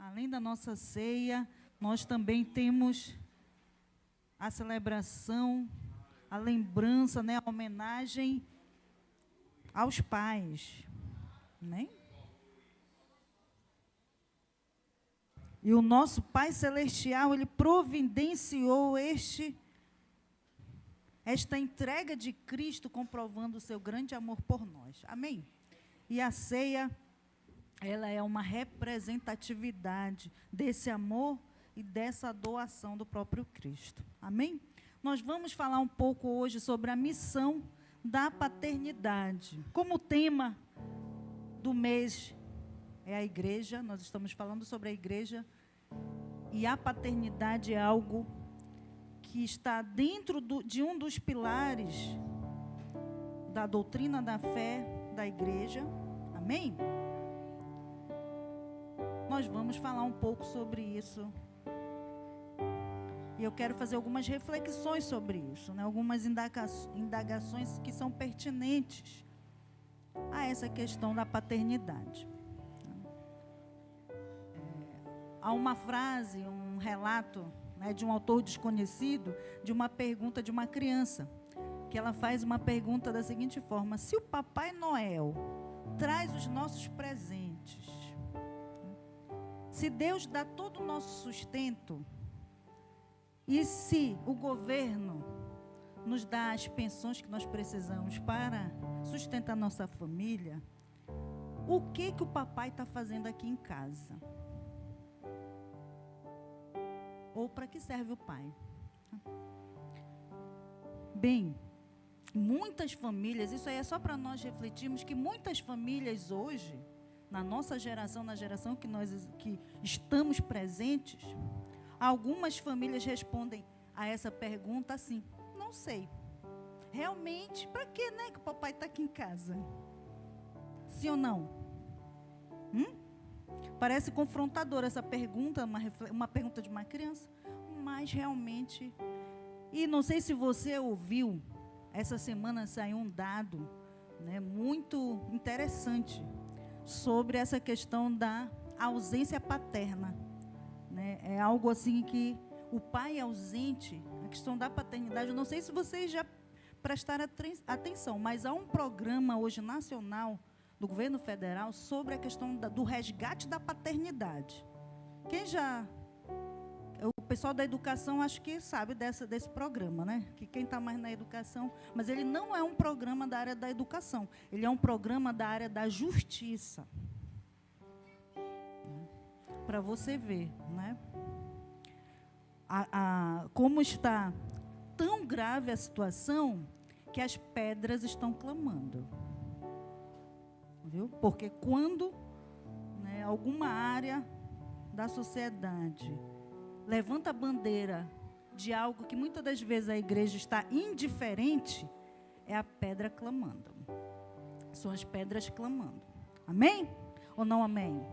além da nossa ceia, nós também temos a celebração, a lembrança, né, a homenagem aos pais, né? E o nosso Pai Celestial, Ele providenciou esta entrega de Cristo, comprovando o seu grande amor por nós. Amém? E a ceia, ela é uma representatividade desse amor e dessa doação do próprio Cristo. Amém? Nós vamos falar um pouco hoje sobre a missão da paternidade. Como o tema do mês é a igreja, nós estamos falando sobre a igreja, e a paternidade é algo que está dentro de um dos pilares da doutrina da fé da igreja. Amém? Nós vamos falar um pouco sobre isso. E eu quero fazer algumas reflexões sobre isso, né? Algumas indagações que são pertinentes a essa questão da paternidade. Há uma frase, um relato, né, de um autor desconhecido, de uma pergunta de uma criança, que ela faz uma pergunta da seguinte forma: se o Papai Noel traz os nossos presentes, se Deus dá todo o nosso sustento, e se o governo nos dá as pensões que nós precisamos para sustentar nossa família, o que o papai está fazendo aqui em casa? Ou para que serve o pai? Bem, muitas famílias, isso aí é só para nós refletirmos, que muitas famílias hoje, na nossa geração, na geração que estamos presentes, algumas famílias respondem a essa pergunta assim: não sei. Realmente, para que, né, que o papai está aqui em casa? Sim ou não? Parece confrontadora essa pergunta, uma pergunta de uma criança, mas realmente... E não sei se você ouviu, essa semana saiu um dado, né, muito interessante sobre essa questão da ausência paterna. Né? É algo assim que o pai ausente, a questão da paternidade, eu não sei se vocês já prestaram atenção, mas há um programa hoje nacional do governo federal sobre a questão do resgate da paternidade. O pessoal da educação acho que sabe desse programa, né? Que quem está mais na educação, mas ele não é um programa da área da educação, ele é um programa da área da justiça. Para você ver, né? Como está tão grave a situação que as pedras estão clamando. Viu? Porque quando, né, alguma área da sociedade levanta a bandeira de algo que muitas das vezes a igreja está indiferente, é a pedra clamando. São as pedras clamando. Amém? Ou não amém?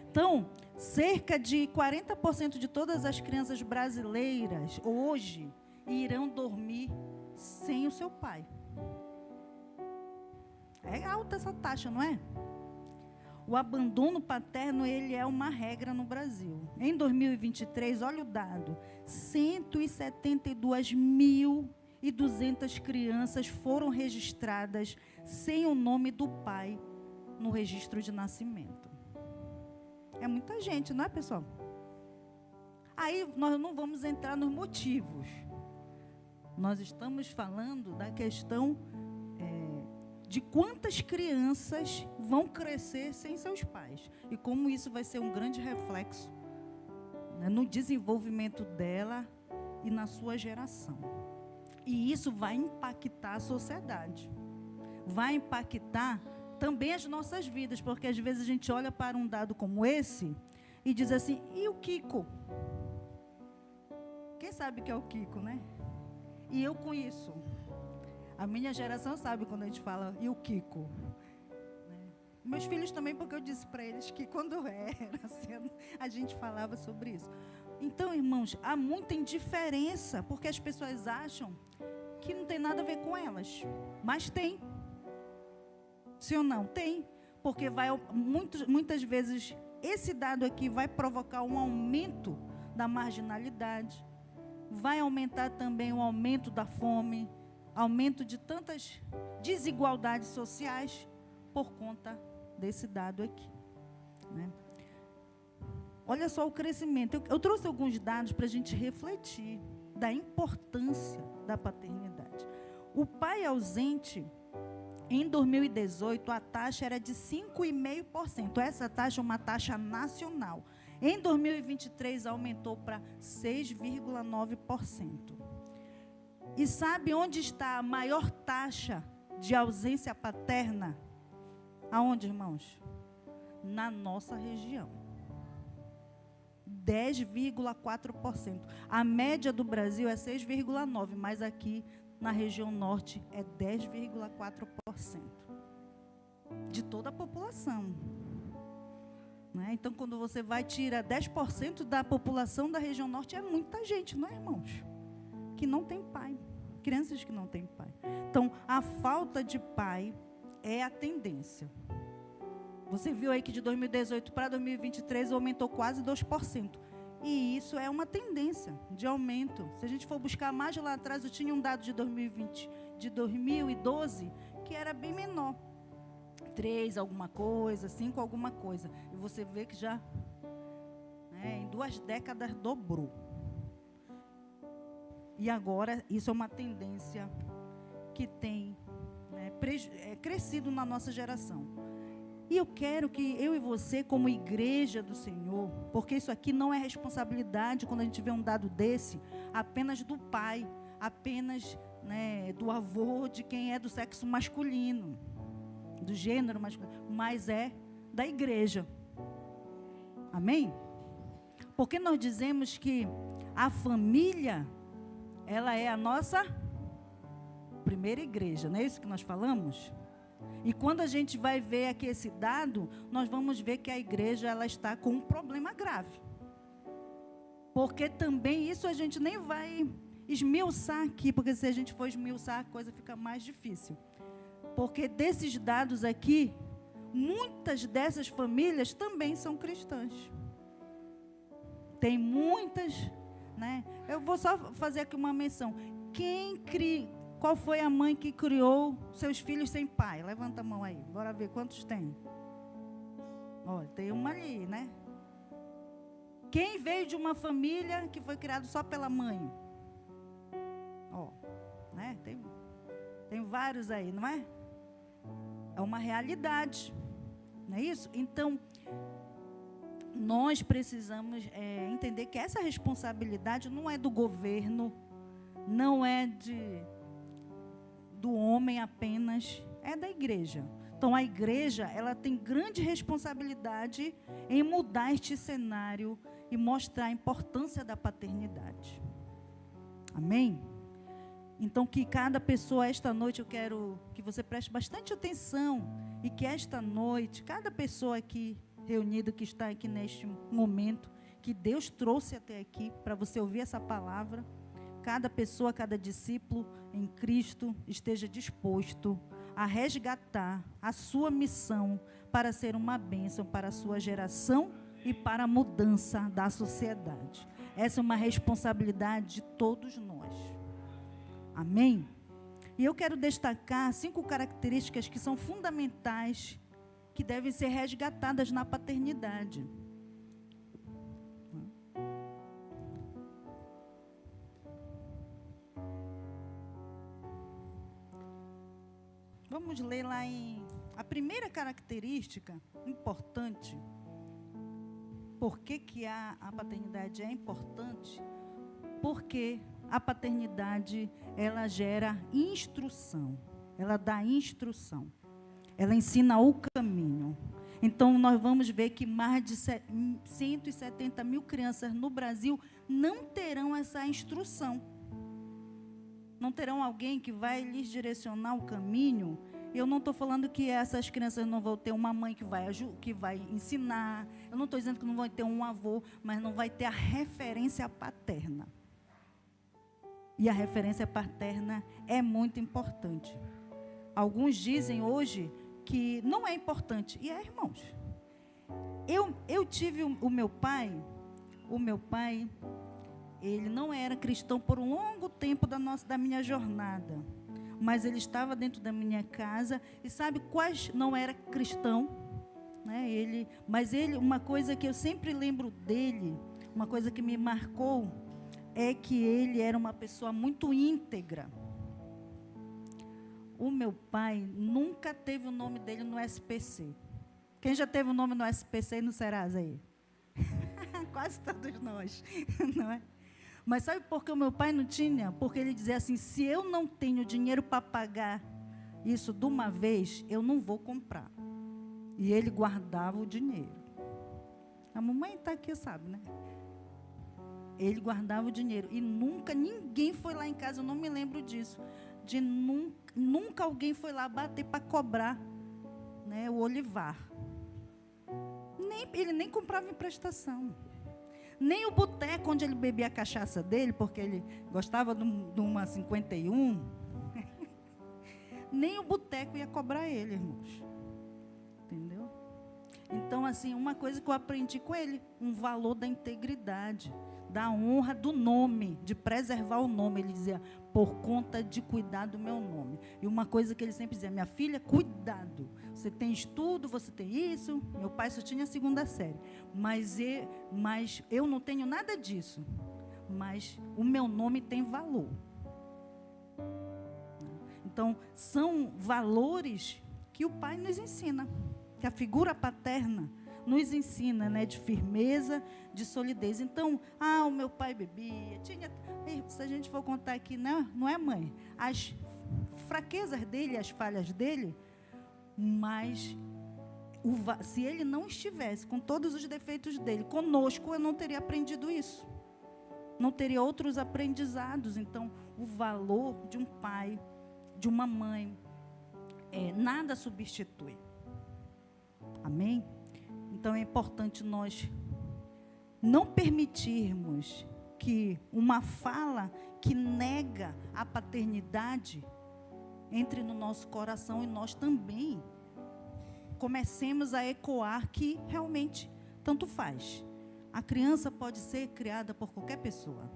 Então, cerca de 40% de todas as crianças brasileiras hoje irão dormir sem o seu pai. É alta essa taxa, não é? O abandono paterno, ele é uma regra no Brasil. Em 2023, olha o dado, 172.200 crianças foram registradas sem o nome do pai no registro de nascimento. É muita gente, não é, pessoal? Aí nós não vamos entrar nos motivos. Nós estamos falando da questão de quantas crianças vão crescer sem seus pais. E como isso vai ser um grande reflexo, né, no desenvolvimento dela e na sua geração. E isso vai impactar a sociedade. Vai impactar também as nossas vidas, porque às vezes a gente olha para um dado como esse e diz assim: e o Kiko? Quem sabe que é o Kiko, né? E eu conheço. A minha geração sabe quando a gente fala, e o Kiko? Meus filhos também, porque eu disse para eles que quando eu era assim, a gente falava sobre isso. Então, irmãos, há muita indiferença, porque as pessoas acham que não tem nada a ver com elas. Mas tem. Sim ou não? Tem. Porque muitas vezes esse dado aqui vai provocar um aumento da marginalidade, vai aumentar também o aumento da fome, aumento de tantas desigualdades sociais por conta desse dado aqui, né? Olha só o crescimento. Eu trouxe alguns dados para a gente refletir da importância da paternidade. O pai ausente, em 2018, a taxa era de 5,5%. Essa taxa é uma taxa nacional. Em 2023, aumentou para 6,9%. E sabe onde está a maior taxa de ausência paterna? Aonde, irmãos? Na nossa região. 10,4%. A média do Brasil é 6,9%, mas aqui na região norte é 10,4% de toda a população. Né? Então, quando você vai tirar 10% da população da região norte, é muita gente, não é, irmãos? Que não tem pai. Crianças que não têm pai. Então, a falta de pai é a tendência. Você viu aí que de 2018 para 2023 aumentou quase 2%. E isso é uma tendência de aumento. Se a gente for buscar mais lá atrás, eu tinha um dado de 2012, que era bem menor. 3 alguma coisa, 5 alguma coisa. E você vê que já, em 2 décadas, dobrou. E agora, isso é uma tendência que tem crescido na nossa geração. E eu quero que eu e você, como igreja do Senhor, porque isso aqui não é responsabilidade, quando a gente vê um dado desse, apenas do pai, apenas do avô, de quem é do sexo masculino, do gênero masculino, mas é da igreja. Amém? Porque nós dizemos que a família, ela é a nossa primeira igreja, não é isso que nós falamos? E quando a gente vai ver aqui esse dado, nós vamos ver que a igreja ela está com um problema grave. Porque também isso a gente nem vai esmiuçar aqui, porque se a gente for esmiuçar, a coisa fica mais difícil. Porque desses dados aqui, muitas dessas famílias também são cristãs. Tem muitas, Eu vou só fazer aqui uma menção. Qual foi a mãe que criou seus filhos sem pai? Levanta a mão aí, bora ver quantos tem. Tem uma ali, né? Quem veio de uma família que foi criada só pela mãe? Tem vários aí, não é? É uma realidade, não é isso? Então, nós precisamos entender que essa responsabilidade não é do governo, não é do homem apenas, é da igreja. Então, a igreja, ela tem grande responsabilidade em mudar este cenário e mostrar a importância da paternidade. Amém? Então, que cada pessoa, esta noite, eu quero que você preste bastante atenção e que esta noite, cada pessoa aqui reunida, que está aqui neste momento, que Deus trouxe até aqui para você ouvir essa palavra, cada pessoa, cada discípulo em Cristo esteja disposto a resgatar a sua missão para ser uma bênção para a sua geração e para a mudança da sociedade. Essa é uma responsabilidade de todos nós. Amém? E eu quero destacar 5 características que são fundamentais, que devem ser resgatadas na paternidade. Vamos ler lá a primeira característica importante. Por que a paternidade é importante? Porque a paternidade, ela gera instrução. Ela dá instrução. Ela ensina o caminho. Então, nós vamos ver que mais de 170 mil crianças no Brasil não terão essa instrução. Não terão alguém que vai lhes direcionar o caminho. Eu não estou falando que essas crianças não vão ter uma mãe que vai ensinar. Eu não estou dizendo que não vão ter um avô, mas não vai ter a referência paterna. E a referência paterna é muito importante. Alguns dizem hoje que não é importante. E irmãos, Eu tive o meu pai, ele não era cristão por um longo tempo da minha jornada, mas ele estava dentro da minha casa, e sabe quais não era cristão, né? Uma coisa que eu sempre lembro dele, uma coisa que me marcou, é que ele era uma pessoa muito íntegra. O meu pai nunca teve o nome dele no SPC. Quem já teve o nome no SPC e no Serasa aí? Quase todos nós, não é? Mas sabe por que o meu pai não tinha? Porque ele dizia assim, se eu não tenho dinheiro para pagar isso de uma vez, eu não vou comprar. E ele guardava o dinheiro. A mamãe está aqui, sabe, né? Ele guardava o dinheiro. E nunca ninguém foi lá em casa, eu não me lembro disso. Nunca alguém foi lá bater para cobrar, né, o olivar. Ele nem comprava em prestação. Nem o boteco onde ele bebia a cachaça dele, porque ele gostava de uma 51, nem o boteco ia cobrar ele, irmãos. Entendeu? Então, assim, uma coisa que eu aprendi com ele, um valor da integridade, da honra do nome, de preservar o nome. Ele dizia, por conta de cuidar do meu nome. E uma coisa que ele sempre dizia, minha filha, cuidado. Você tem estudo, você tem isso. Meu pai só tinha a 2ª série. Mas eu não tenho nada disso. Mas o meu nome tem valor. Então, são valores que o pai nos ensina. Que a figura paterna nos ensina, né, de firmeza, de solidez. Então, o meu pai bebia, se a gente for contar aqui, não é, mãe? As fraquezas dele, as falhas dele, mas se ele não estivesse com todos os defeitos dele, conosco, eu não teria aprendido isso. Não teria outros aprendizados. Então, o valor de um pai, de uma mãe, nada substitui. Amém? Então, é importante nós não permitirmos que uma fala que nega a paternidade entre no nosso coração e nós também comecemos a ecoar que realmente tanto faz. A criança pode ser criada por qualquer pessoa.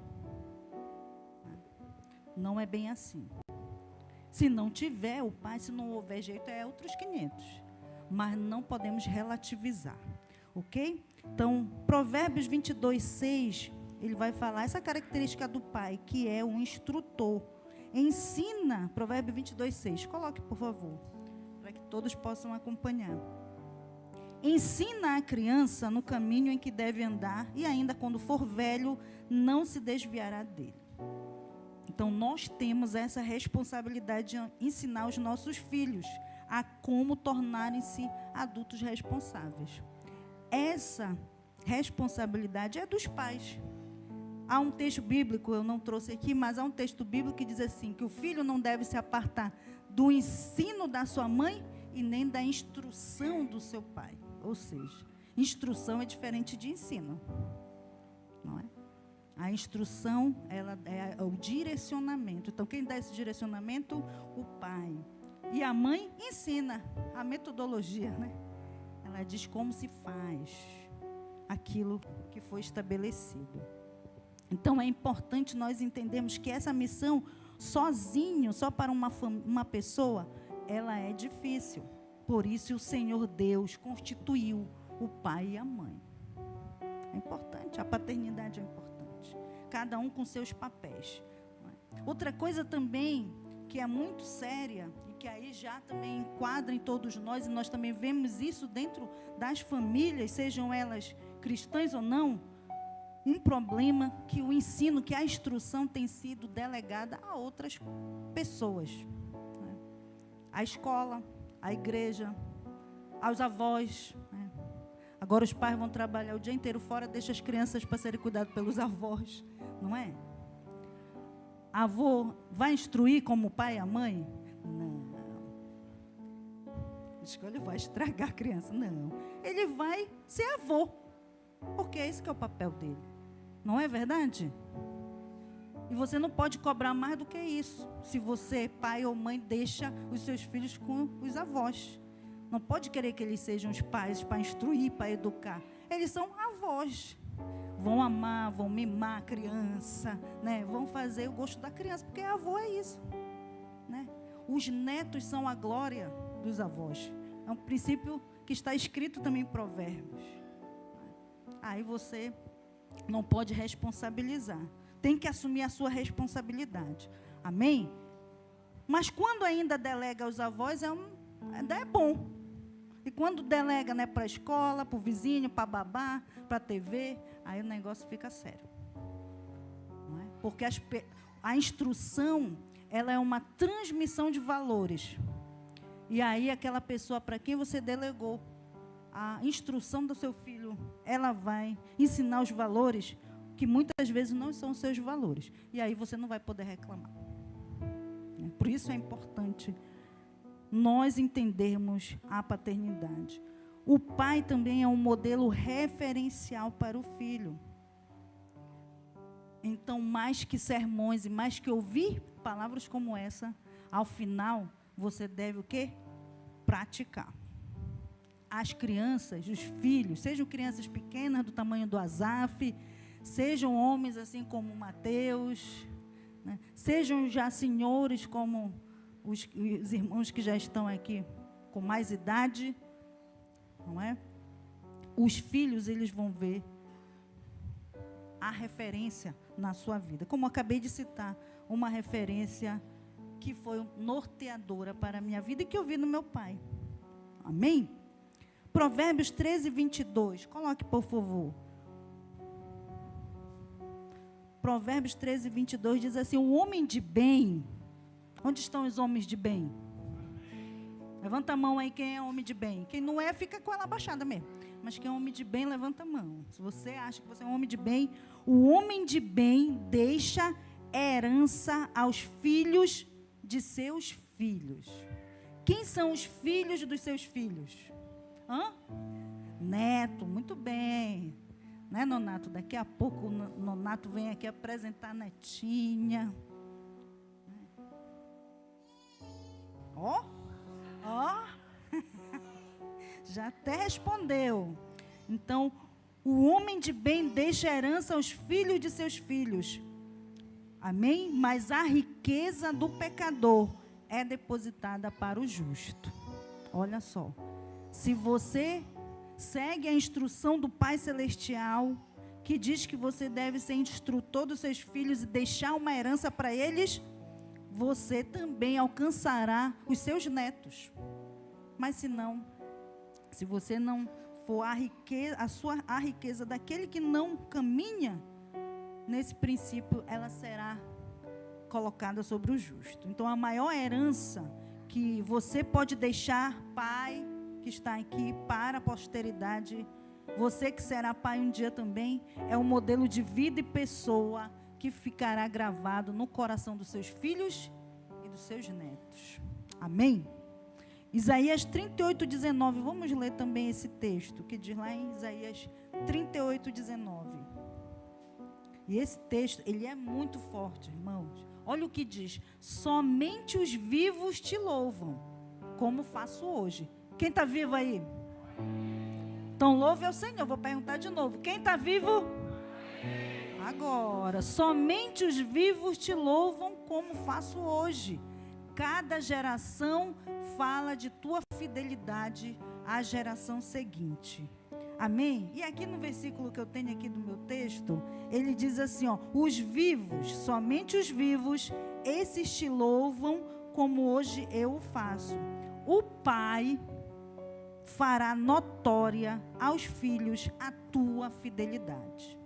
Não é bem assim. Se não tiver o pai, se não houver jeito, é outros 500. Mas não podemos relativizar, ok? Então, Provérbios 22:6, ele vai falar essa característica do pai, que é um instrutor. Ensina, Provérbios 22:6, coloque, por favor, para que todos possam acompanhar. Ensina a criança no caminho em que deve andar, e ainda quando for velho, não se desviará dele. Então, nós temos essa responsabilidade de ensinar os nossos filhos a como tornarem-se adultos responsáveis. Essa responsabilidade é dos pais. Há um texto bíblico, eu não trouxe aqui, mas há um texto bíblico que diz assim, que o filho não deve se apartar do ensino da sua mãe e nem da instrução do seu pai. Ou seja, instrução é diferente de ensino. Não é? A instrução, ela é o direcionamento. Então, quem dá esse direcionamento? O pai. E a mãe ensina a metodologia, né? Ela diz como se faz aquilo que foi estabelecido. Então, é importante nós entendermos que essa missão, sozinho, só para uma pessoa, ela é difícil. Por isso, o Senhor Deus constituiu o pai e a mãe. É importante, a paternidade é importante. Cada um com seus papéis. Outra coisa também, que é muito séria, e que aí já também enquadra em todos nós, e nós também vemos isso dentro das famílias, sejam elas cristãs ou não, um problema que o ensino, que a instrução tem sido delegada a outras pessoas. Né? A escola, a igreja, aos avós. Né? Agora os pais vão trabalhar o dia inteiro fora, deixam as crianças para serem cuidadas pelos avós, não é? Avô vai instruir como o pai e a mãe? Não. Ele vai estragar a criança? Não. Ele vai ser avô, porque esse que é o papel dele. Não é verdade? E você não pode cobrar mais do que isso, se você, pai ou mãe, deixa os seus filhos com os avós. Não pode querer que eles sejam os pais para instruir, para educar. Eles são avós. Vão amar, vão mimar a criança, né? Vão fazer o gosto da criança, porque avô é isso, né? Os netos são a glória dos avós. É um princípio que está escrito também em Provérbios. Aí você não pode responsabilizar. Tem que assumir a sua responsabilidade. Amém? Mas quando ainda delega aos avós, ainda é bom. E quando delega, né, para a escola, para o vizinho, para a babá, para a TV, aí o negócio fica sério. Não é? Porque a instrução, ela é uma transmissão de valores. E aí aquela pessoa para quem você delegou a instrução do seu filho, ela vai ensinar os valores que muitas vezes não são os seus valores. E aí você não vai poder reclamar. Por isso é importante nós entendermos a paternidade. O pai também é um modelo referencial para o filho. Então, mais que sermões e mais que ouvir palavras como essa, ao final, você deve o quê? Praticar. As crianças, os filhos, sejam crianças pequenas do tamanho do Asaf, sejam homens assim como Mateus, né? Sejam já senhores como os irmãos que já estão aqui com mais idade, não é? Os filhos, eles vão ver a referência na sua vida. Como eu acabei de citar, uma referência que foi norteadora para a minha vida e que eu vi no meu pai. Amém? Provérbios 13, 22. Coloque, por favor. Provérbios 13, 22 diz assim: o homem de bem. Onde estão os homens de bem? Levanta a mão aí quem é homem de bem. Quem não é, fica com ela abaixada mesmo. Mas quem é homem de bem, levanta a mão. Se você acha que você é um homem de bem, o homem de bem deixa herança aos filhos de seus filhos. Quem são os filhos dos seus filhos? Neto, muito bem. Né, Nonato? Daqui a pouco o Nonato vem aqui apresentar a netinha. Ó. Já até respondeu. Então, o homem de bem deixa herança aos filhos de seus filhos. Amém? Mas a riqueza do pecador é depositada para o justo. Olha só. Se você segue a instrução do Pai Celestial, que diz que você deve ser instrutor dos seus filhos e deixar uma herança para eles, você também alcançará os seus netos. Mas se você não for a riqueza daquele que não caminha nesse princípio, ela será colocada sobre o justo. Então, a maior herança que você pode deixar, pai, que está aqui, para a posteridade, você que será pai um dia também, é um modelo de vida e pessoa que ficará gravado no coração dos seus filhos e dos seus netos. Amém? Isaías 38, 19. Vamos ler também esse texto, que diz lá em Isaías 38, 19. E esse texto, ele é muito forte, irmãos. Olha o que diz: somente os vivos te louvam, como faço hoje. Quem está vivo aí? Então louve ao Senhor. Vou perguntar de novo. Quem está vivo? Agora, somente os vivos te louvam como faço hoje. Cada geração fala de tua fidelidade à geração seguinte. Amém? E aqui no versículo que eu tenho aqui do meu texto, ele diz assim, ó: os vivos, somente os vivos, esses te louvam como hoje eu o faço. O Pai fará notória aos filhos a tua fidelidade.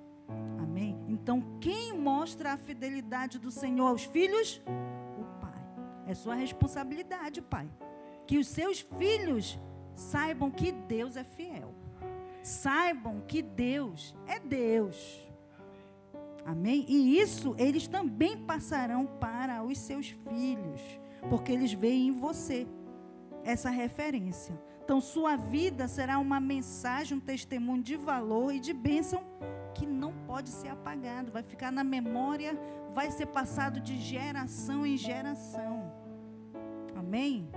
Amém? Então, quem mostra a fidelidade do Senhor aos filhos? O Pai. É sua responsabilidade, Pai. Que os seus filhos saibam que Deus é fiel. Saibam que Deus é Deus. Amém? E isso eles também passarão para os seus filhos, porque eles veem em você essa referência. Então, sua vida será uma mensagem, um testemunho de valor e de bênção que não pode ser apagado. Vai ficar na memória, vai ser passado de geração em geração. Amém?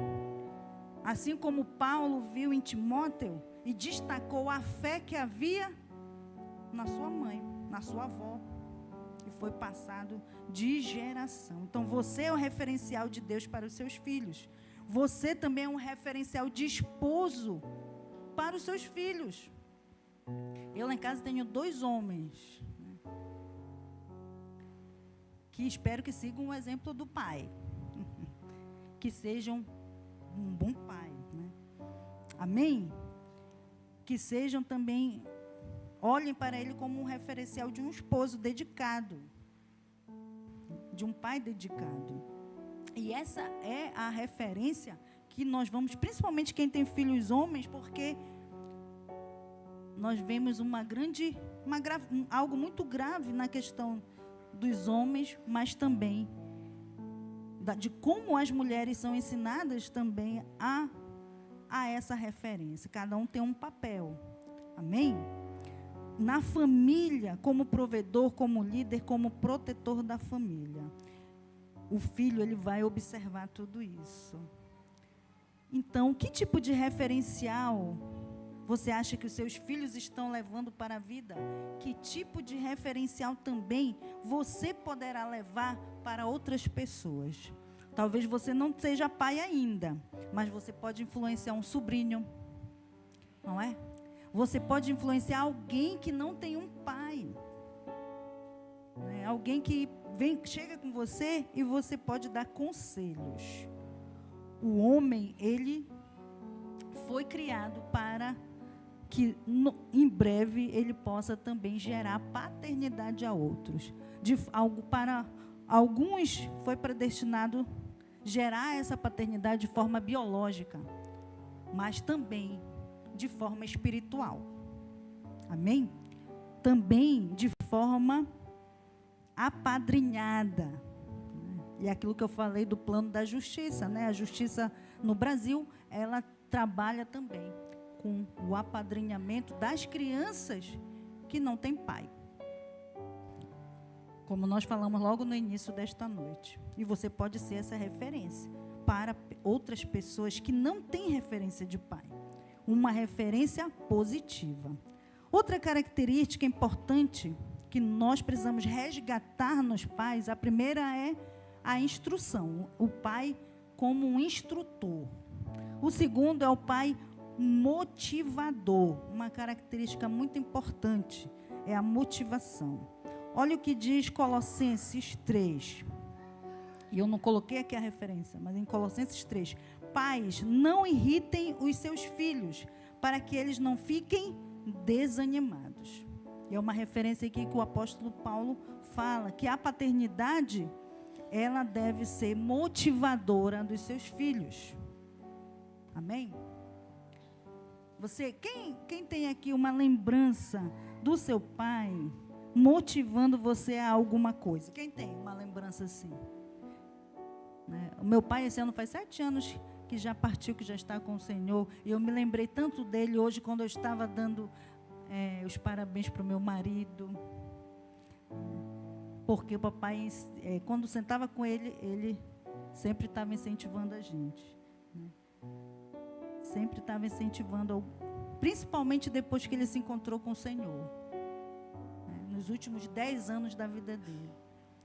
Assim como Paulo viu em Timóteo e destacou a fé que havia na sua mãe, na sua avó, e foi passado de geração. Então você é o referencial de Deus para os seus filhos. Você também é um referencial de esposo para os seus filhos. Eu lá em casa tenho 2 homens, né, que espero que sigam o exemplo do pai, que sejam um bom pai, né? Amém? Que sejam também, olhem para ele como um referencial de um esposo dedicado, de um pai dedicado. E essa é a referência que nós vamos, principalmente quem tem filhos homens, porque nós vemos algo muito grave na questão dos homens, mas também de como as mulheres são ensinadas também a essa referência. Cada um tem um papel. Amém? Na família, como provedor, como líder, como protetor da família. O filho, ele vai observar tudo isso. Então, que tipo de referencial você acha que os seus filhos estão levando para a vida? Que tipo de referencial também você poderá levar para outras pessoas? Talvez você não seja pai ainda, mas você pode influenciar um sobrinho, não é? Você pode influenciar alguém que não tem um pai, né? Alguém que chega com você e você pode dar conselhos. O homem, ele foi criado para que em breve ele possa também gerar paternidade a outros. Para alguns foi predestinado gerar essa paternidade de forma biológica, mas também de forma espiritual. Amém? Também de forma apadrinhada. E aquilo que eu falei do plano da justiça, né? A justiça no Brasil, ela trabalha também com o apadrinhamento das crianças que não têm pai. Como nós falamos logo no início desta noite. E você pode ser essa referência para outras pessoas que não têm referência de pai. Uma referência positiva. Outra característica importante que nós precisamos resgatar nos pais, a primeira é a instrução. O pai como um instrutor. O segundo é o pai motivador. Uma característica muito importante é a motivação. Olha o que diz Colossenses 3. E eu não coloquei aqui a referência, mas em Colossenses 3. Pais, não irritem os seus filhos, para que eles não fiquem desanimados. E é uma referência aqui que o apóstolo Paulo fala, que a paternidade, ela deve ser motivadora dos seus filhos. Amém? Quem tem aqui uma lembrança do seu pai motivando você a alguma coisa? Quem tem uma lembrança assim? Né? O meu pai, esse ano faz 7 anos que já partiu, que já está com o Senhor. E eu me lembrei tanto dele hoje, quando eu estava dando os parabéns para o meu marido. Porque o papai, quando sentava com ele, ele sempre estava incentivando a gente. Né? Sempre estava incentivando, principalmente depois que ele se encontrou com o Senhor. Nos últimos 10 anos da vida dele.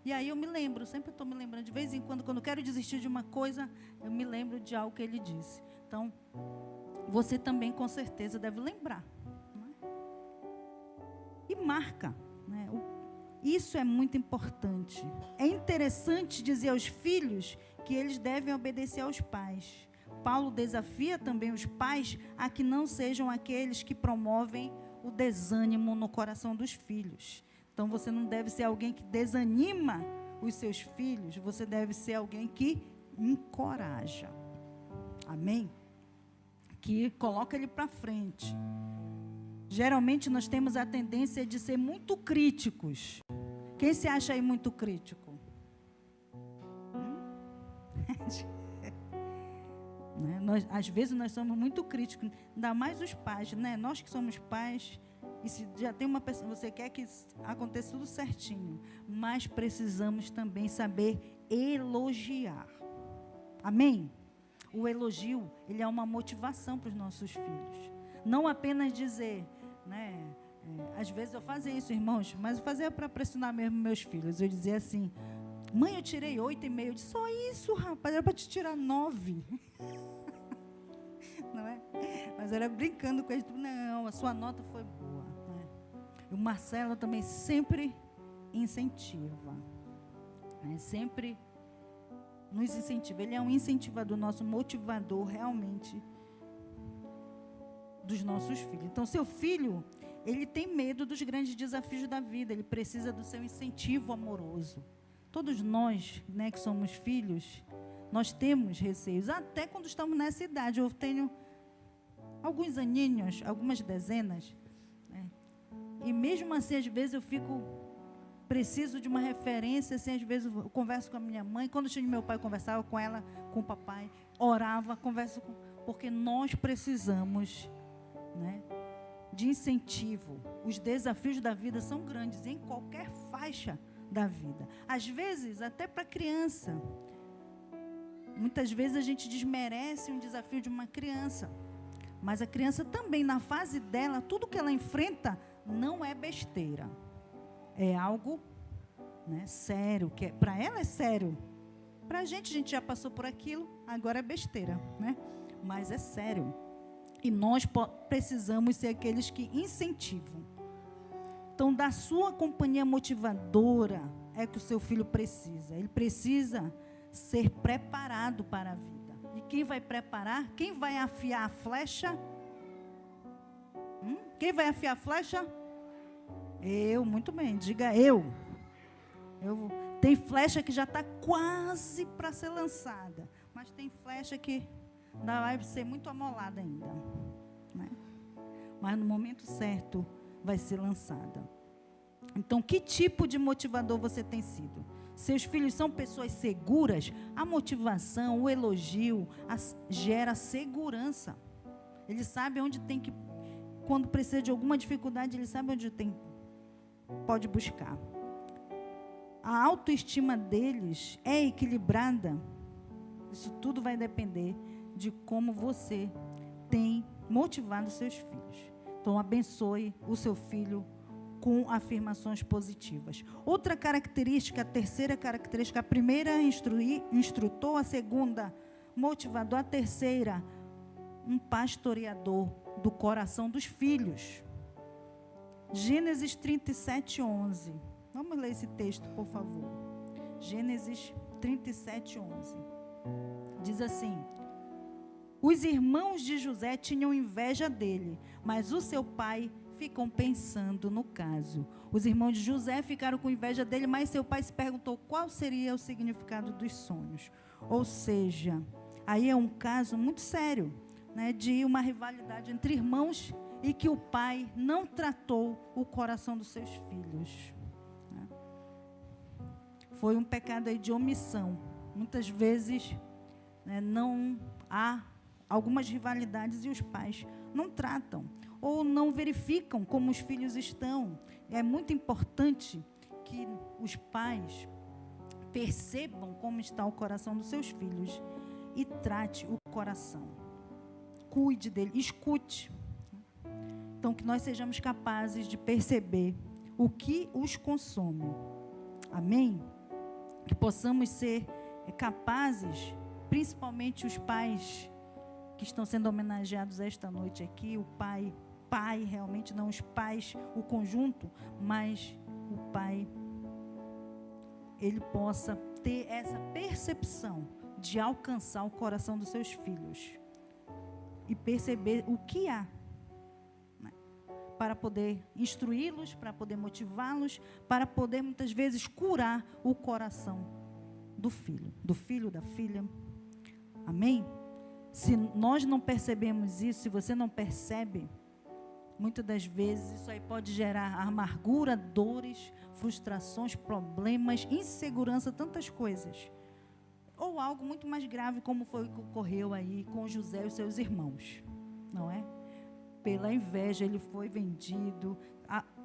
E aí eu me lembro, sempre estou me lembrando, de vez em quando eu quero desistir de uma coisa, eu me lembro de algo que ele disse. Então, você também com certeza deve lembrar. Né? E marca. Né? Isso é muito importante. É interessante dizer aos filhos que eles devem obedecer aos pais. Paulo desafia também os pais a que não sejam aqueles que promovem o desânimo no coração dos filhos. Então, você não deve ser alguém que desanima os seus filhos, você deve ser alguém que encoraja. Amém? Que coloca ele para frente. Geralmente, nós temos a tendência de ser muito críticos. Quem se acha aí muito crítico? Né? Às vezes nós somos muito críticos, ainda mais os pais, né? Nós que somos pais, e se já tem uma pessoa, você quer que aconteça tudo certinho, mas precisamos também saber elogiar. Amém? O elogio, ele é uma motivação para os nossos filhos. Não apenas dizer, né? Às vezes eu fazia isso, irmãos, mas eu fazia para pressionar mesmo meus filhos. Eu dizia assim: mãe, eu tirei 8,5. Eu disse: só isso, rapaz, era para te tirar 9. Não é? Mas era brincando com eles. Não, a sua nota foi boa. Né? E o Marcelo também sempre incentiva. Né? Sempre nos incentiva. Ele é um incentivador, nosso motivador realmente dos nossos filhos. Então, seu filho, ele tem medo dos grandes desafios da vida. Ele precisa do seu incentivo amoroso. Todos nós, né, que somos filhos, nós temos receios. Até quando estamos nessa idade. Eu tenho alguns aninhos, algumas dezenas. Né, e mesmo assim, às vezes, eu preciso de uma referência. Assim, às vezes, eu converso com a minha mãe. Quando tinha meu pai, eu conversava com ela, com o papai. Orava, porque nós precisamos, né, de incentivo. Os desafios da vida são grandes, em qualquer faixa da vida. Às vezes, até para criança. Muitas vezes a gente desmerece um desafio de uma criança. Mas a criança também, na fase dela, tudo que ela enfrenta não é besteira. É algo, né, sério. Para ela é sério. Para a gente já passou por aquilo, agora é besteira. Né? Mas é sério. E nós precisamos ser aqueles que incentivam. Então, da sua companhia motivadora é que o seu filho precisa. Ele precisa ser preparado para a vida. E quem vai preparar? Quem vai afiar a flecha? Quem vai afiar a flecha? Eu, muito bem, diga eu. Tem flecha que já está quase para ser lançada. Mas tem flecha que ainda vai ser muito amolada ainda. Né? Mas no momento certo vai ser lançada. Então, que tipo de motivador você tem sido? Seus filhos são pessoas seguras? A motivação, o elogio, gera segurança. Ele sabe onde tem que, quando precisa de alguma dificuldade, ele sabe onde pode buscar. A autoestima deles é equilibrada? Isso tudo vai depender de como você tem motivado seus filhos. Então, abençoe o seu filho com afirmações positivas. Outra característica, a terceira característica, a primeira, instrutor, a segunda, motivador, a terceira, um pastoreador do coração dos filhos. Gênesis 37:11. Vamos ler esse texto, por favor. Gênesis 37:11. Diz assim: os irmãos de José tinham inveja dele, mas o seu pai ficam pensando no caso. Os irmãos de José ficaram com inveja dele, mas seu pai se perguntou qual seria o significado dos sonhos. Ou seja, aí é um caso muito sério, né, de uma rivalidade entre irmãos e que o pai não tratou o coração dos seus filhos. Né? Foi um pecado aí de omissão. Muitas vezes, né, não há algumas rivalidades e os pais não tratam ou não verificam como os filhos estão. É muito importante que os pais percebam como está o coração dos seus filhos e trate o coração. Cuide dele, escute. Então, que nós sejamos capazes de perceber o que os consome. Amém? Que possamos ser capazes, principalmente os pais que estão sendo homenageados esta noite aqui, o pai, realmente não os pais, o conjunto, mas o pai, ele possa ter essa percepção de alcançar o coração dos seus filhos e perceber o que há, né, para poder instruí-los, para poder motivá-los, para poder muitas vezes curar o coração do filho, da filha. Amém? Se nós não percebemos isso, se você não percebe, muitas das vezes isso aí pode gerar amargura, dores, frustrações, problemas, insegurança, tantas coisas. Ou algo muito mais grave, como foi o que ocorreu aí com José e os seus irmãos, não é? Pela inveja, ele foi vendido,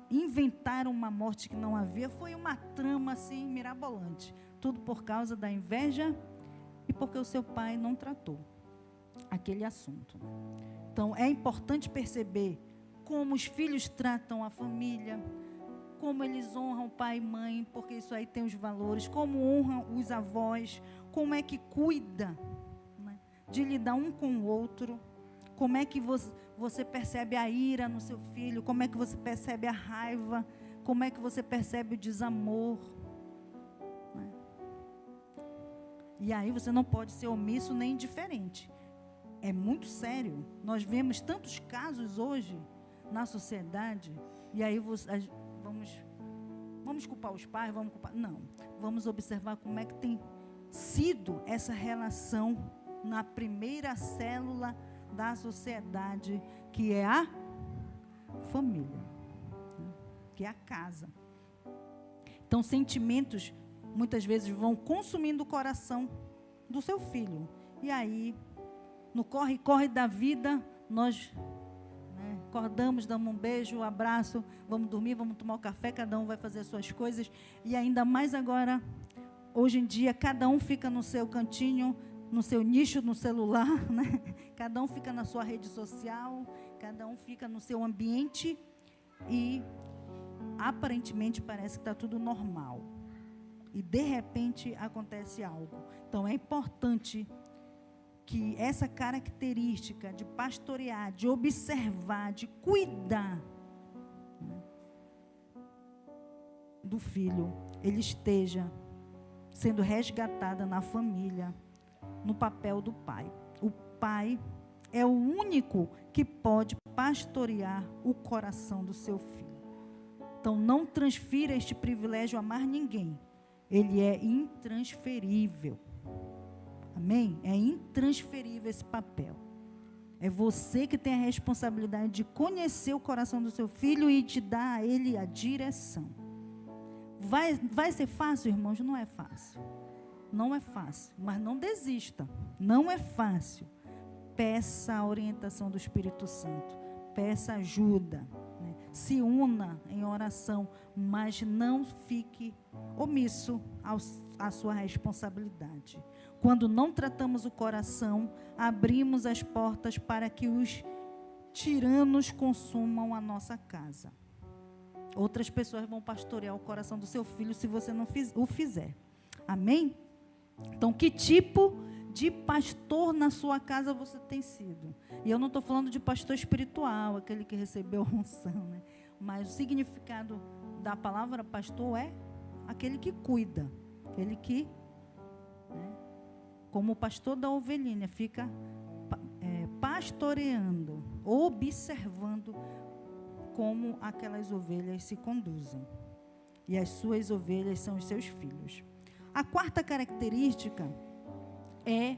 inventaram uma morte que não havia, foi uma trama assim mirabolante. Tudo por causa da inveja e porque o seu pai não tratou. aquele assunto. Então, é importante perceber como os filhos tratam a família, como eles honram pai e mãe, porque isso aí tem os valores, como honram os avós, como é que cuida, né, de lidar um com o outro, como é que você percebe a ira no seu filho, como é que você percebe a raiva, como é que você percebe o desamor. Né? E aí você não pode ser omisso nem indiferente. É muito sério. Nós vemos tantos casos hoje na sociedade, e aí vamos culpar os pais, não, vamos observar como é que tem sido essa relação na primeira célula da sociedade, que é a família, né? Que é a casa. Então, sentimentos muitas vezes vão consumindo o coração do seu filho, e aí no corre-corre da vida, nós acordamos, damos um beijo, um abraço, vamos dormir, vamos tomar um café, cada um vai fazer as suas coisas, e ainda mais agora, hoje em dia, cada um fica no seu cantinho, no seu nicho, no celular, né? Cada um fica na sua rede social, cada um fica no seu ambiente, e aparentemente parece que está tudo normal, e de repente acontece algo. Então é importante que essa característica de pastorear, de observar, de cuidar, né, do filho, ele esteja sendo resgatada na família, no papel do pai. O pai é o único que pode pastorear o coração do seu filho. Então, não transfira este privilégio a mais ninguém. Ele é intransferível. Amém? É intransferível esse papel. É você que tem a responsabilidade de conhecer o coração do seu filho e de dar a ele a direção. Vai ser fácil, irmãos? Não é fácil. Não é fácil, mas não desista. Não é fácil. Peça a orientação do Espírito Santo. Peça ajuda. Né? Se una em oração, mas não fique omisso à sua responsabilidade. Quando não tratamos o coração, abrimos as portas para que os tiranos consumam a nossa casa. Outras pessoas vão pastorear o coração do seu filho se você não o fizer. Amém? Então, que tipo de pastor na sua casa você tem sido? E eu não estou falando de pastor espiritual, aquele que recebeu a unção, né? Mas o significado da palavra pastor é aquele que cuida, aquele que, né, como o pastor da ovelhinha, fica pastoreando, observando como aquelas ovelhas se conduzem. E as suas ovelhas são os seus filhos. A quarta característica é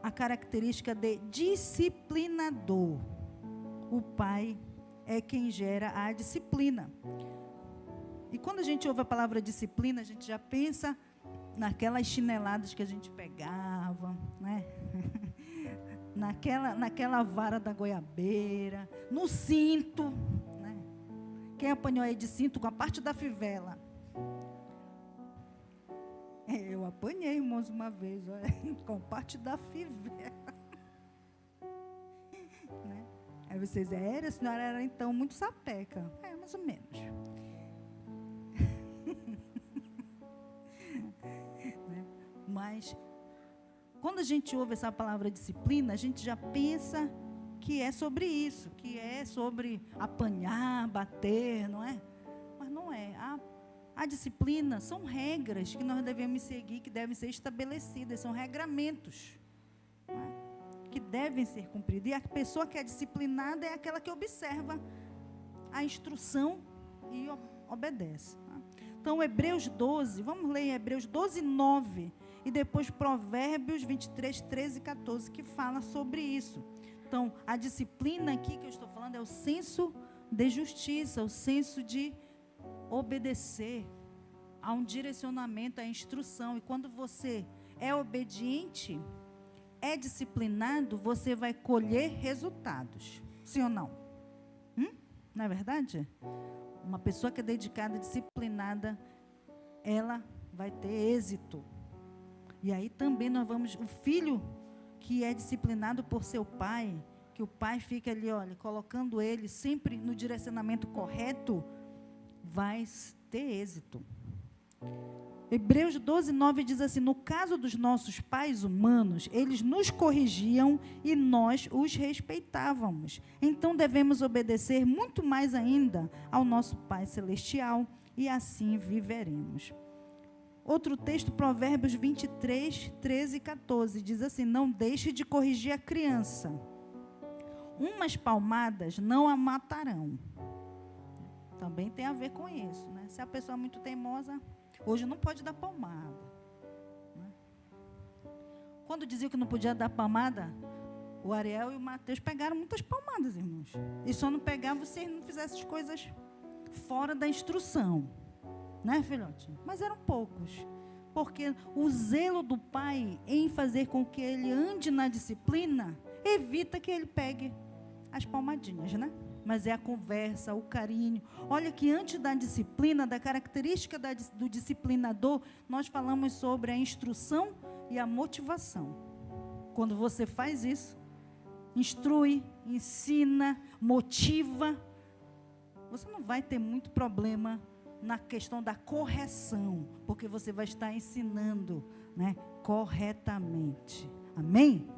a característica de disciplinador. O pai é quem gera a disciplina. E quando a gente ouve a palavra disciplina, a gente já pensa naquelas chineladas que a gente pegava, né? naquela vara da goiabeira, no cinto, né? Quem apanhou aí de cinto com a parte da fivela? Eu apanhei, irmãos, uma vez, com parte da fivela. Né? Aí vocês, a senhora era então muito sapeca. Mais ou menos. Né? Mas, quando a gente ouve essa palavra disciplina, a gente já pensa que é sobre isso, que é sobre apanhar, bater, não é? Mas não é. A disciplina são regras que nós devemos seguir, que devem ser estabelecidas, são regramentos, né, que devem ser cumpridos. E a pessoa que é disciplinada é aquela que observa a instrução e obedece. Né? Então, Hebreus 12, vamos ler Hebreus 12, 9, e depois Provérbios 23, 13 e 14, que fala sobre isso. Então, a disciplina aqui que eu estou falando é o senso de justiça, o senso de obedecer a um direcionamento, a instrução. E quando você é obediente, é disciplinado, você vai colher resultados. Sim ou não? Não é verdade? Uma pessoa que é dedicada, disciplinada, ela vai ter êxito. E aí também nós vamos, o filho que é disciplinado por seu pai, que o pai fica ali, olha, colocando ele sempre no direcionamento correto, vai ter êxito. Hebreus 12:9 diz assim: no caso dos nossos pais humanos, eles nos corrigiam e nós os respeitávamos. Então devemos obedecer muito mais ainda ao nosso Pai Celestial e assim viveremos. Outro texto, Provérbios 23, 13 e 14, diz assim: não deixe de corrigir a criança. Umas palmadas não a matarão. Também tem a ver com isso, né? Se a pessoa é muito teimosa, hoje não pode dar palmada, né? Quando diziam que não podia dar palmada, o Ariel e o Mateus pegaram muitas palmadas, irmãos. E só não pegavam se eles não fizessem as coisas fora da instrução, né, filhote? Mas eram poucos. Porque o zelo do pai em fazer com que ele ande na disciplina evita que ele pegue as palmadinhas, né? Mas é a conversa, o carinho. Olha que antes da disciplina, da característica do disciplinador, nós falamos sobre a instrução e a motivação. Quando você faz isso, instrui, ensina, motiva, você não vai ter muito problema na questão da correção, porque você vai estar ensinando, né, corretamente. Amém?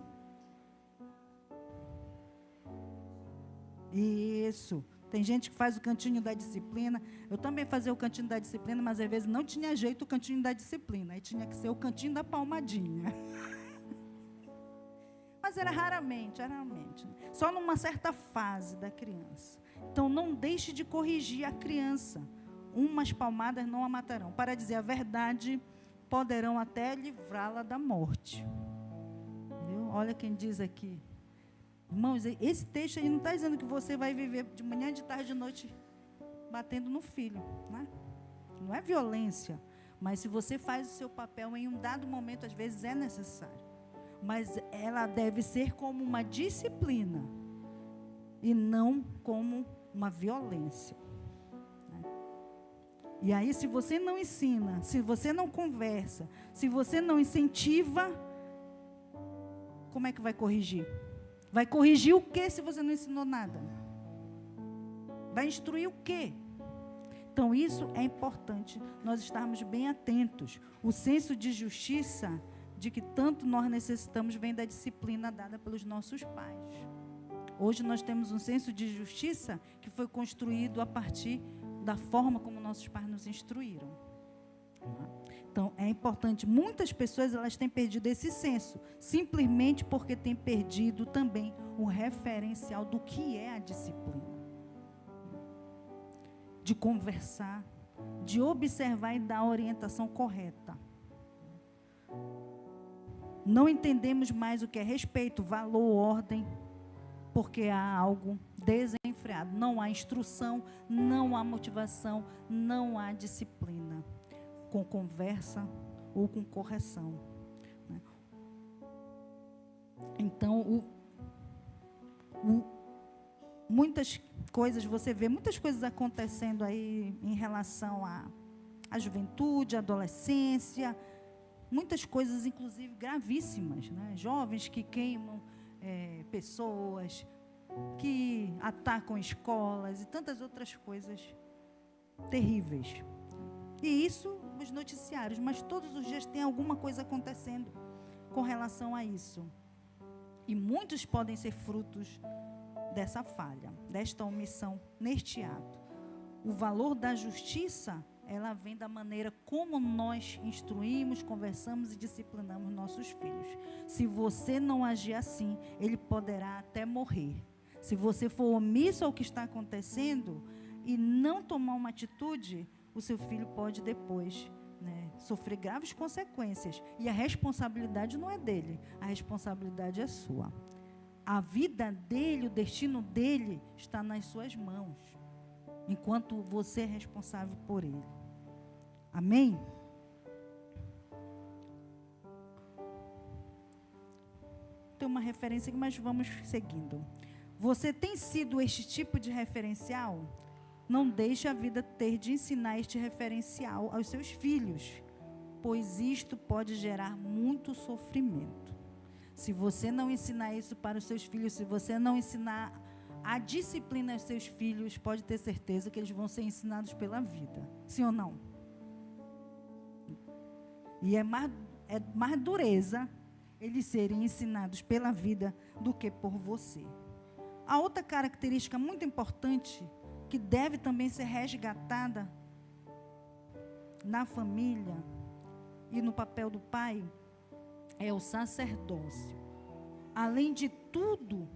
Isso. Tem gente que faz o cantinho da disciplina. Eu também fazia o cantinho da disciplina, mas às vezes não tinha jeito o cantinho da disciplina. Aí tinha que ser o cantinho da palmadinha. Mas era raramente. Só numa certa fase da criança. Então não deixe de corrigir a criança. Umas palmadas não a matarão. Para dizer a verdade, poderão até livrá-la da morte. Viu? Olha quem diz aqui. Irmãos, esse texto aí não está dizendo que você vai viver de manhã, de tarde, de noite, batendo no filho, né? Não é violência, mas se você faz o seu papel em um dado momento, às vezes é necessário. Mas ela deve ser como uma disciplina e não como uma violência, né? E aí, se você não ensina, se você não conversa, se você não incentiva, como é que vai corrigir? Vai corrigir o que se você não ensinou nada? Vai instruir o quê? Então, isso é importante, nós estarmos bem atentos. O senso de justiça, de que tanto nós necessitamos, vem da disciplina dada pelos nossos pais. Hoje nós temos um senso de justiça que foi construído a partir da forma como nossos pais nos instruíram. Então, é importante. Muitas pessoas, elas têm perdido esse senso, simplesmente porque têm perdido também o referencial do que é a disciplina. De conversar, de observar e dar a orientação correta. Não entendemos mais o que é respeito, valor, ordem, porque há algo desenfreado. Não há instrução, não há motivação, não há disciplina. Com conversa ou com correção, né? Então, muitas coisas, você vê muitas coisas acontecendo aí em relação à juventude, à adolescência, muitas coisas, inclusive, gravíssimas, né? Jovens que queimam pessoas, que atacam escolas e tantas outras coisas terríveis. E isso, os noticiários, mas todos os dias tem alguma coisa acontecendo com relação a isso. E muitos podem ser frutos dessa falha, desta omissão neste ato. O valor da justiça, ela vem da maneira como nós instruímos, conversamos e disciplinamos nossos filhos. Se você não agir assim, ele poderá até morrer. Se você for omisso ao que está acontecendo e não tomar uma atitude, o seu filho pode depois, né, sofrer graves consequências. E a responsabilidade não é dele, a responsabilidade é sua. A vida dele, o destino dele está nas suas mãos, enquanto você é responsável por ele. Amém? Tem uma referência aqui, mas vamos seguindo. Você tem sido este tipo de referencial? Não deixe a vida ter de ensinar este referencial aos seus filhos, pois isto pode gerar muito sofrimento. Se você não ensinar isso para os seus filhos, se você não ensinar a disciplina aos seus filhos, pode ter certeza que eles vão ser ensinados pela vida. Sim ou não? E é mais dureza eles serem ensinados pela vida do que por você. A outra característica muito importante, que deve também ser resgatada na família e no papel do pai, é o sacerdócio. Além de tudo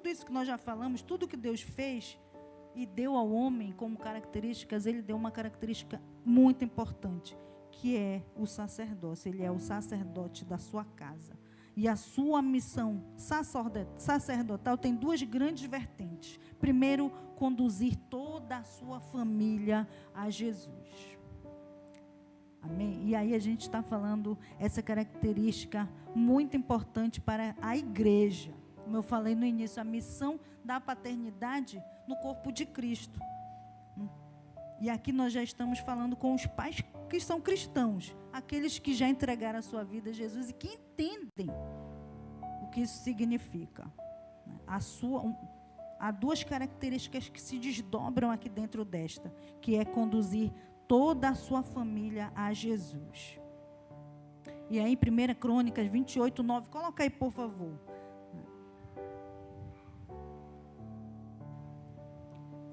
isso que nós já falamos, tudo que Deus fez e deu ao homem como características, ele deu uma característica muito importante, que é o sacerdócio. Ele é o sacerdote da sua casa. E a sua missão sacerdotal tem duas grandes vertentes. Primeiro, conduzir toda a sua família a Jesus. Amém? E aí a gente está falando essa característica muito importante para a igreja. Como eu falei no início, a missão da paternidade no corpo de Cristo. E aqui nós já estamos falando com os pais que são cristãos, aqueles que já entregaram a sua vida a Jesus e que entendem o que isso significa. Há duas características que se desdobram aqui dentro desta, que é conduzir toda a sua família a Jesus. E aí, 1 Crônicas 28, 9, coloca aí, por favor.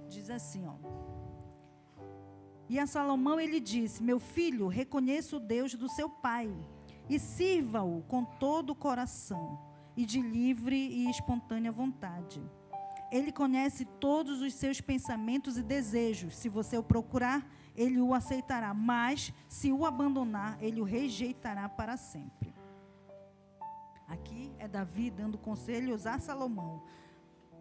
Diz assim, ó. E a Salomão ele disse: meu filho, reconheça o Deus do seu pai e sirva-o com todo o coração e de livre e espontânea vontade. Ele conhece todos os seus pensamentos e desejos. Se você o procurar, ele o aceitará, mas se o abandonar, ele o rejeitará para sempre. Aqui é Davi dando conselhos a Salomão.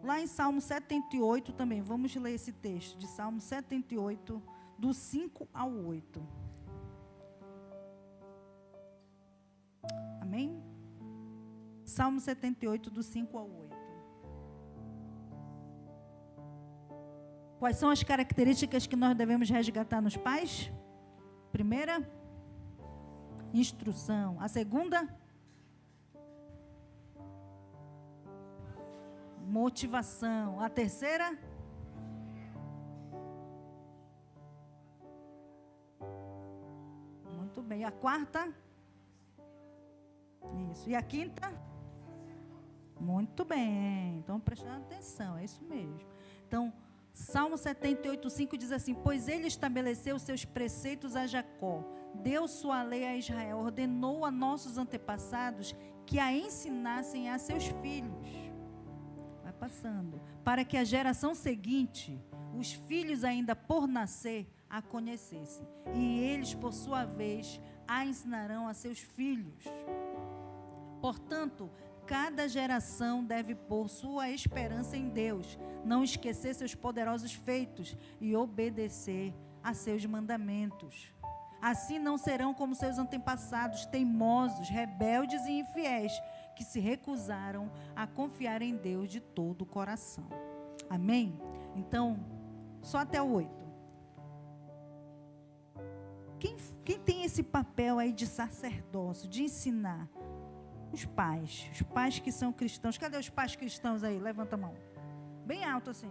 Lá em Salmo 78 também, vamos ler esse texto de Salmo 78, do 5 ao 8. Amém? Salmo 78, do 5 ao 8. Quais são as características que nós devemos resgatar nos pais? Primeira, instrução. A segunda, motivação. A terceira, muito bem. A quarta, isso. E a quinta, muito bem. Então, prestando atenção, é isso mesmo. Então, Salmo 78, 5 diz assim: pois ele estabeleceu seus preceitos a Jacó, deu sua lei a Israel, ordenou a nossos antepassados que a ensinassem a seus filhos. Vai passando. Para que a geração seguinte, os filhos ainda por nascer, a conhecessem. E eles, por sua vez, a ensinarão a seus filhos. Portanto, cada geração deve pôr sua esperança em Deus, não esquecer seus poderosos feitos e obedecer a seus mandamentos. Assim não serão como seus antepassados, teimosos, rebeldes e infiéis, que se recusaram a confiar em Deus de todo o coração. Amém? Então, só até o 8. Quem tem esse papel aí de sacerdócio, de ensinar? Os pais que são cristãos. Cadê os pais cristãos aí? Levanta a mão. Bem alto assim.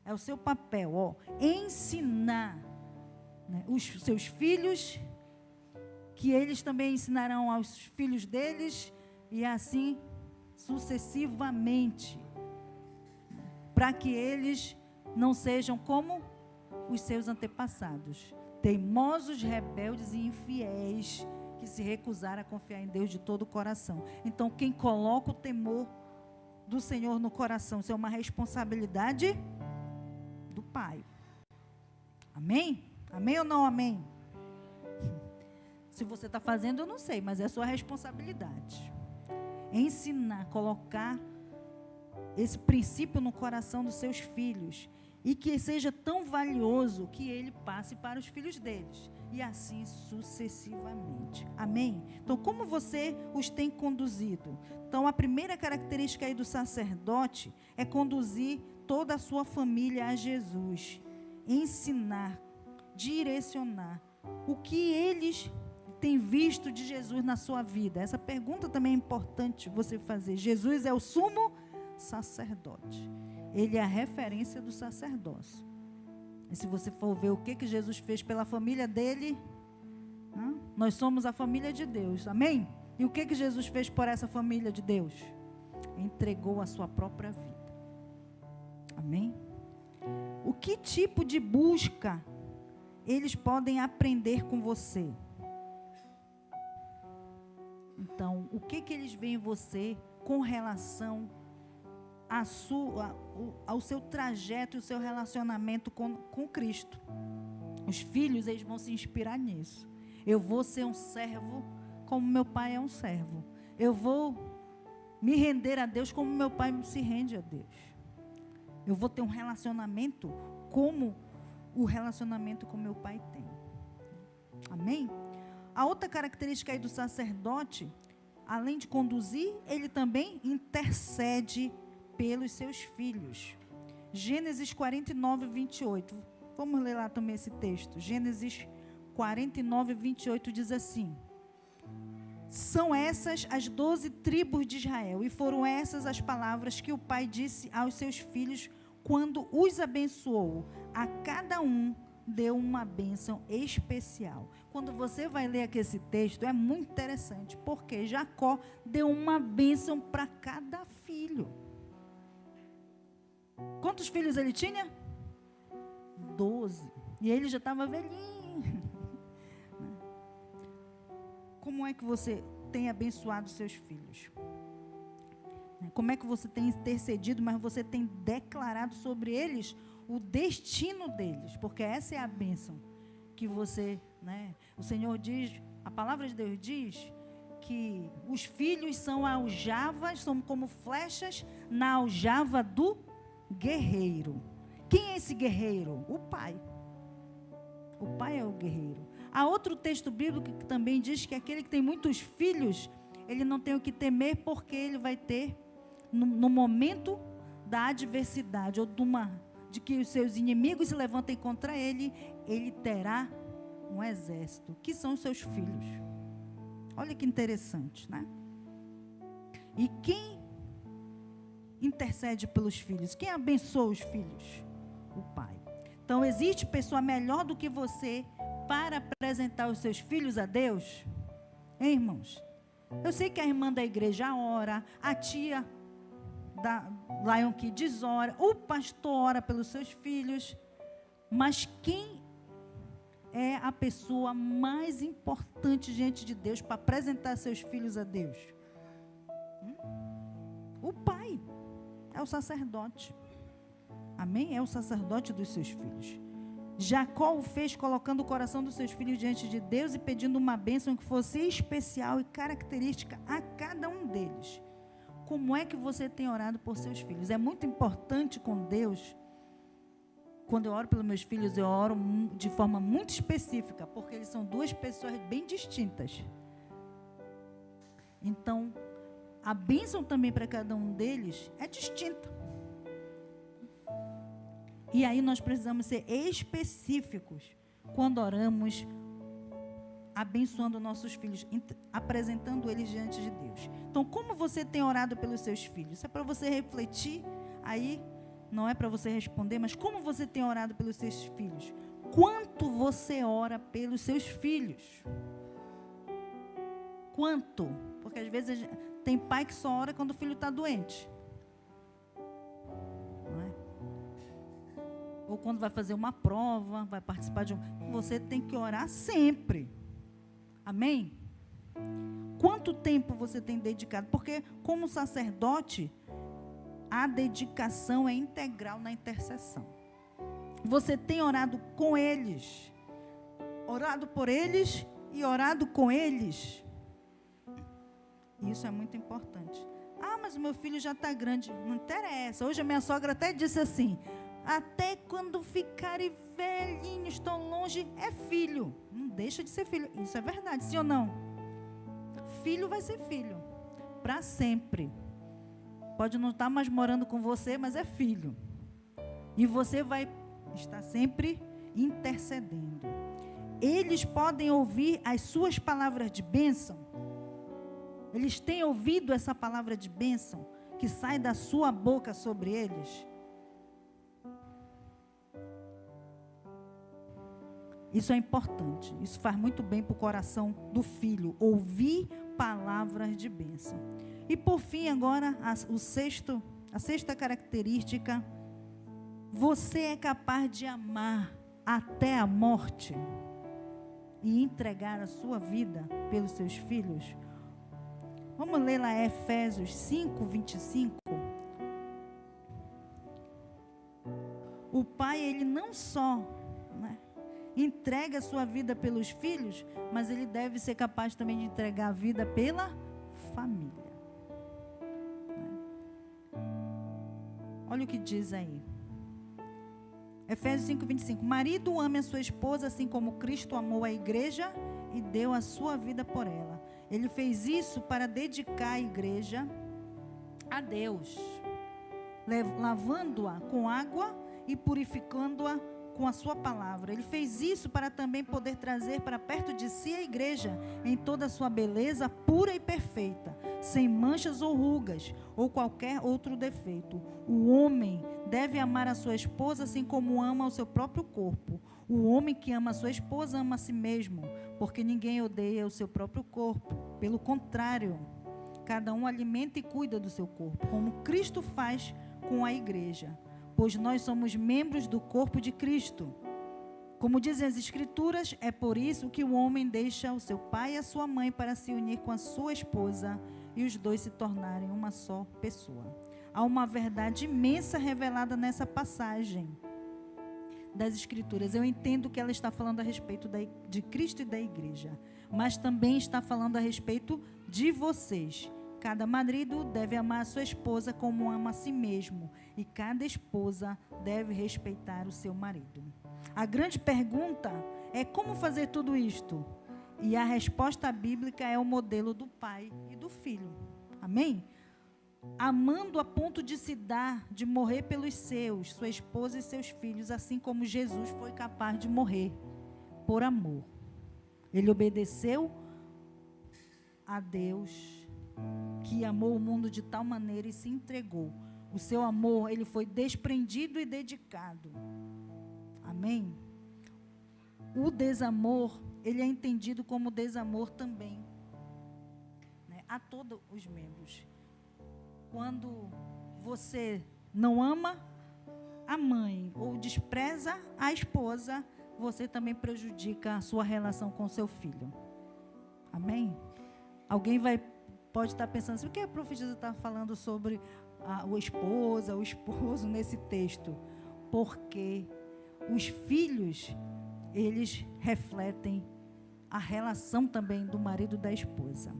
É o seu papel, ó, ensinar, né, os seus filhos, que eles também ensinarão aos filhos deles, e assim sucessivamente, para que eles não sejam como os seus antepassados, teimosos, rebeldes e infiéis, que se recusaram a confiar em Deus de todo o coração. Então, quem coloca o temor do Senhor no coração, isso é uma responsabilidade do pai. Amém? Amém ou não amém? Se você está fazendo, eu não sei, mas é sua responsabilidade. Ensinar, colocar esse princípio no coração dos seus filhos, e que seja tão valioso que ele passe para os filhos deles, e assim sucessivamente. Amém? Então, como você os tem conduzido? Então, a primeira característica aí do sacerdote é conduzir toda a sua família a Jesus, ensinar, direcionar o que eles tem visto de Jesus na sua vida? Essa pergunta também é importante você fazer. Jesus é o sumo sacerdote. Ele é a referência do sacerdócio. E se você for ver o que Jesus fez pela família dele, nós somos a família de Deus, amém? E o que Jesus fez por essa família de Deus? Entregou a sua própria vida, amém? O que tipo de busca eles podem aprender com você? Então, o que eles veem em você com relação ao seu trajeto e o seu relacionamento com Cristo? Os filhos, eles vão se inspirar nisso. Eu vou ser um servo como meu pai é um servo. Eu vou me render a Deus como meu pai se rende a Deus. Eu vou ter um relacionamento como o relacionamento com meu pai tem. Amém? A outra característica aí do sacerdote, além de conduzir, ele também intercede pelos seus filhos. Gênesis 49, 28. Vamos ler lá também esse texto. Gênesis 49, 28 diz assim: são essas as 12 tribos de Israel, e foram essas as palavras que o pai disse aos seus filhos quando os abençoou. A cada um deu uma bênção especial. Quando você vai ler aqui esse texto, é muito interessante, porque Jacó deu uma bênção para cada filho. Quantos filhos ele tinha? 12. E ele já estava velhinho. Como é que você tem abençoado seus filhos? Como é que você tem intercedido, mas você tem declarado sobre eles o destino deles? Porque essa é a bênção que você, o Senhor diz, a palavra de Deus diz que os filhos são aljavas, são como flechas na aljava do guerreiro. Quem é esse guerreiro? O pai. O pai é o guerreiro. Há outro texto bíblico que também diz que aquele que tem muitos filhos, ele não tem o que temer, porque ele vai ter, no momento da adversidade, ou de que os seus inimigos se levantem contra ele, ele terá um exército, que são os seus filhos. Olha que interessante, né? E quem intercede pelos filhos? Quem abençoa os filhos? O pai. Então, existe pessoa melhor do que você para apresentar os seus filhos a Deus? Hein, irmãos? Eu sei que a irmã da igreja ora, a tia da Lion Kids ora, o pastor ora pelos seus filhos, mas quem é a pessoa mais importante diante de Deus para apresentar seus filhos a Deus? O pai, é o sacerdote. Amém? É o sacerdote dos seus filhos. Jacó o fez colocando o coração dos seus filhos diante de Deus e pedindo uma bênção que fosse especial e característica a cada um deles. Como é que você tem orado por seus filhos? É muito importante com Deus. Quando eu oro pelos meus filhos, eu oro de forma muito específica, porque eles são duas pessoas bem distintas. Então, a bênção também para cada um deles é distinta. E aí nós precisamos ser específicos quando oramos, abençoando nossos filhos, apresentando eles diante de Deus. Então, como você tem orado pelos seus filhos? Isso é para você refletir, aí não é para você responder, mas como você tem orado pelos seus filhos? Quanto você ora pelos seus filhos? Quanto? Porque às vezes tem pai que só ora quando o filho está doente. Ou quando vai fazer uma prova, vai participar de você tem que orar sempre. Amém? Quanto tempo você tem dedicado? Porque como sacerdote, a dedicação é integral na intercessão. Você tem orado com eles, orado por eles e orado com eles. Isso é muito importante. Ah, mas o meu filho já está grande. Não interessa. Hoje a minha sogra até disse assim: até quando ficarem velhinhos, tão longe, é filho. Não deixa de ser filho. Isso é verdade, sim ou não? Filho vai ser filho. Para sempre. Pode não estar mais morando com você, mas é filho. E você vai estar sempre intercedendo. eles podem ouvir as suas palavras de bênção? Eles têm ouvido essa palavra de bênção que sai da sua boca sobre eles? Isso é importante. Isso faz muito bem para o coração do filho, ouvir palavras de bênção. E por fim, agora, a sexta característica: você é capaz de amar até a morte e entregar a sua vida pelos seus filhos? Vamos ler lá Efésios 5, 25. O pai, ele não só entrega a sua vida pelos filhos, mas ele deve ser capaz também de entregar a vida pela família. Olha o que diz aí. Efésios 5, 25. Marido, ame a sua esposa assim como Cristo amou a igreja e deu a sua vida por ela. Ele fez isso para dedicar a igreja a Deus, lavando-a com água e purificando-a com a sua palavra. Ele fez isso para também poder trazer para perto de si a igreja em toda a sua beleza pura e perfeita, sem manchas ou rugas ou qualquer outro defeito. O homem deve amar a sua esposa assim como ama o seu próprio corpo. O homem que ama a sua esposa ama a si mesmo, porque ninguém odeia o seu próprio corpo. Pelo contrário, cada um alimenta e cuida do seu corpo, como Cristo faz com a igreja, pois nós somos membros do corpo de Cristo. Como dizem as Escrituras, é por isso que o homem deixa o seu pai e a sua mãe para se unir com a sua esposa e os dois se tornarem uma só pessoa. Há uma verdade imensa revelada nessa passagem das Escrituras. Eu entendo que ela está falando a respeito de Cristo e da igreja, mas também está falando a respeito de vocês. Cada marido deve amar a sua esposa como ama a si mesmo, e cada esposa deve respeitar o seu marido. A grande pergunta é como fazer tudo isto? E a resposta bíblica é o modelo do pai e do filho. Amém? Amando a ponto de se dar, de morrer pelos seus, sua esposa e seus filhos, assim como Jesus foi capaz de morrer por amor. Ele obedeceu a Deus, que amou o mundo de tal maneira e se entregou. O seu amor, ele foi desprendido e dedicado. Amém? O desamor, ele é entendido como desamor também, a todos os membros. Quando você não ama a mãe ou despreza a esposa, você também prejudica a sua relação com seu filho. Amém? Alguém pode estar pensando assim: o que a profetisa está falando sobre a esposa, o esposo nesse texto? Porque os filhos, eles refletem a relação também do marido e da esposa.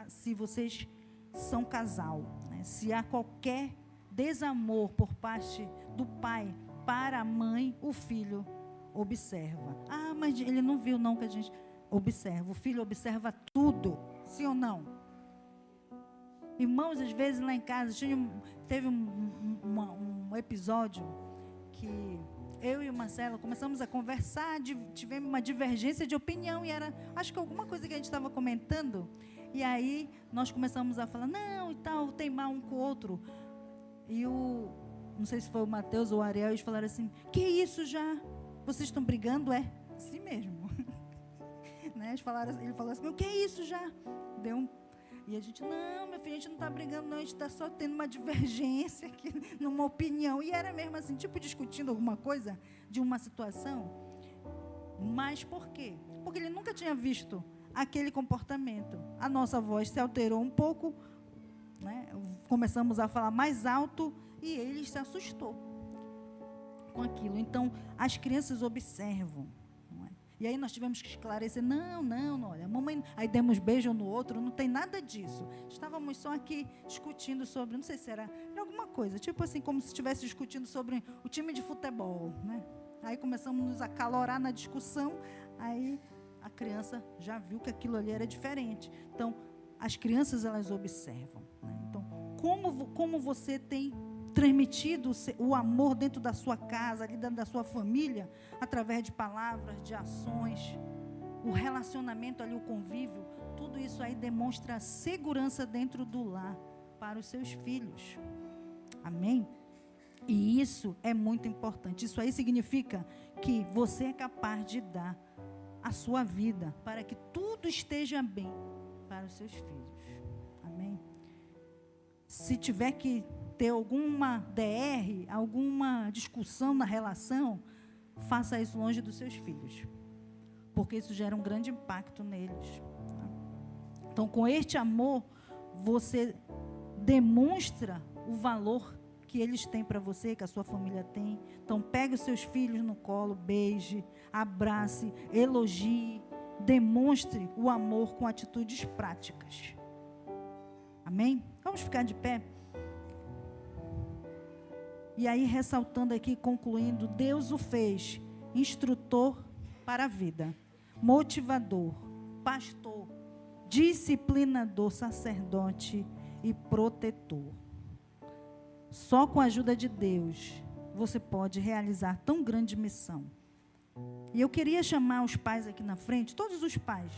Se vocês são casal, se há qualquer desamor por parte do pai para a mãe, o filho observa. Ah, mas ele não viu não que a gente observa. O filho observa tudo, sim ou não? Irmãos, às vezes lá em casa teve um episódio que eu e o Marcelo começamos a conversar, tivemos uma divergência de opinião, e era, acho que alguma coisa que a gente estava comentando, e aí nós começamos a falar, não, e tal, teimar um com o outro. E não sei se foi o Mateus ou o Ariel, eles falaram assim: que isso já? Vocês estão brigando? É? Assim mesmo. Ele falou assim: o que é isso já? E a gente, não, meu filho, a gente não está brigando, não, a gente está só tendo uma divergência aqui, numa opinião. E era mesmo assim, tipo discutindo alguma coisa de uma situação. Mas por quê? Porque ele nunca tinha visto aquele comportamento. A nossa voz se alterou um pouco, começamos a falar mais alto e ele se assustou com aquilo. Então, as crianças observam. E aí nós tivemos que esclarecer, não, olha, mamãe, aí demos beijo um no outro, não tem nada disso. Estávamos só aqui discutindo sobre, não sei se era alguma coisa, tipo assim, como se estivesse discutindo sobre o time de futebol, Aí começamos a nos acalorar na discussão, aí a criança já viu que aquilo ali era diferente. Então, as crianças, elas observam. Então, como você tem transmitido o amor dentro da sua casa, ali dentro da sua família, através de palavras, de ações, o relacionamento ali, o convívio, tudo isso aí demonstra segurança dentro do lar para os seus filhos. Amém? E isso é muito importante. Isso aí significa que você é capaz de dar a sua vida para que tudo esteja bem para os seus filhos. Amém? Se tiver que ter alguma DR, alguma discussão na relação, faça isso longe dos seus filhos, porque isso gera um grande impacto neles. Então, com este amor, você demonstra o valor que eles têm para você, que a sua família tem. Então, pegue os seus filhos no colo, beije, abrace, elogie, demonstre o amor com atitudes práticas. Amém? Vamos ficar de pé? E aí, ressaltando aqui, concluindo, Deus o fez instrutor para a vida, motivador, pastor, disciplinador, sacerdote e protetor. Só com a ajuda de Deus você pode realizar tão grande missão. E eu queria chamar os pais aqui na frente, todos os pais,